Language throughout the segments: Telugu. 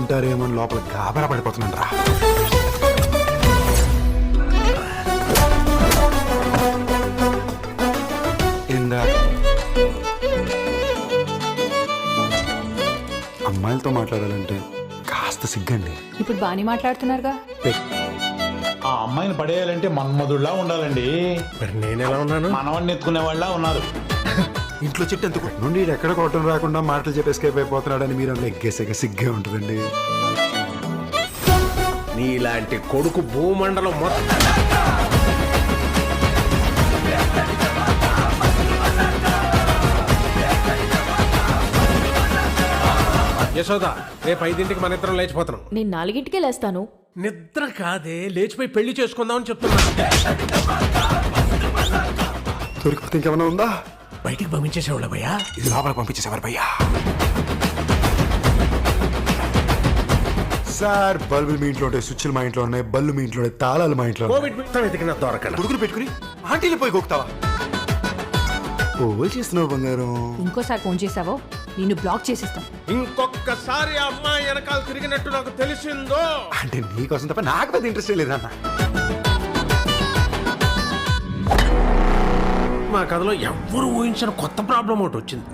అనుకుంటారేమో అని లోపల గాబరా పడిపోతున్నాను రా. అమ్మాయిలతో మాట్లాడాలంటే కాస్త సిగ్గండి. ఇప్పుడు బాగానే మాట్లాడుతున్నారుగా. ఆ అమ్మాయిని పడేయాలంటే మన్మధుడిలా ఉండాలండి. మరి నేను ఎలా ఉన్నాను? మనవాడిని ఎత్తుకునే వాళ్ళ ఉన్నారు. ఇంట్లో చెట్టు ఎందుకు నుండి ఎక్కడ కొట్టడం రాకుండా మాటలు చెప్పి ఎస్కేప్ అయిపోతున్నాడని మీరు అన్న ఎగ్గేసేగా సిగ్గే ఉంటుందండి. నీలాంటి కొడుకు భూమండలం మొత్తం యశోద, రేపు 5ంటికి మన ఇద్దరం లేచిపోతున్నాం. నేను 4ంటికే లేస్తాను. నిద్ర కాదే, లేచిపోయి పెళ్లి చేసుకుందామని చెప్తున్నా. దొరికిపోతే ఇంకేమైనా ఉందా? బయటికి పంపించేసేవాళ్ళ భయ్యా. ఇది లోపల పంపించేసేవారు భయ్యా. సార్, బల్బులు మీ ఇంట్లో ఉంటాయి, స్విచ్లు మా ఇంట్లో ఉన్నాయి, బల్లు మీ ఇంట్లో ఉన్నాయి, తాళాలు మా ఇంట్లో కోవిడ్ మొత్తం వెతికినా దొరకల. కొడుకులు పెట్టుకుని ఆంటీలు పోయి గోకుతావా? ఓ చేస్తున్నావు బంగారం. ఇంకోసారి ఫోన్ చేసావో నిన్ను బ్లాక్ చేసేస్తాను. ఇంకొకసారి అమ్మాయి వెనకాల తిరిగినట్టు నాకు తెలిసిందో. అంటే నీకోసం తప్ప నాకు పెద్ద ఇంట్రెస్ట్ లేదన్న. మా కథలో ఎవ్వరు ఊహించిన కొత్త ప్రాబ్లం ఒకటి వచ్చింది.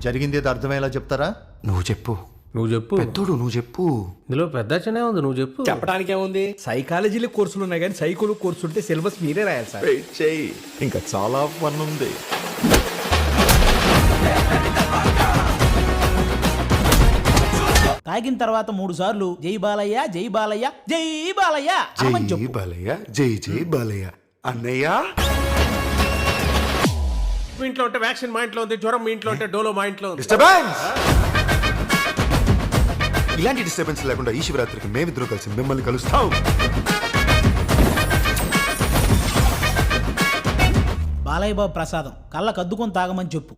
జరిగింది ఏదో అర్థమయ్యేలా చెప్తారా? నువ్వు చెప్పు. నువ్వు చెప్పు. పెద్దోడు నువ్వు చెప్పు. ఇందులో పెద్ద చిన్న ఉంది, నువ్వు చెప్పు. చెప్పడానికి ఏముంది? సైకాలజీలో కోర్సులు ఉన్నాయి కానీ సైకోలో కోర్సు ఉంటే సిలబస్ మీరే రాయాలి సార్. చెయ్యి, ఇంకా చాలా పని ఉంది. తాగిన తర్వాత 3 సార్లు జై బాలయ్య జై బాలయ్య జై బాలయ్య అనమని జై చెప్పు. బాలయ్య, జై జై బాలయ్య. అన్నయ్య, మీ ఇంట్లో ఉంటే వ్యాక్సిన్ మా ఇంట్లో ఉంది, జ్వరం మీ ఇంట్లో ఉంటే డోలో మా ఇంట్లో ఉంది. డిస్టర్బెన్స్. ఇలాంటి డిస్టర్బెన్స్ లేకుండా ఈ శివరాత్రికి మేమిద్దరం కలిసి మిమ్మల్ని కలుస్తాం. బాలయ్య బాబు ప్రసాదం కళ్ళకు అద్దుకొని తాగమని చెప్పు.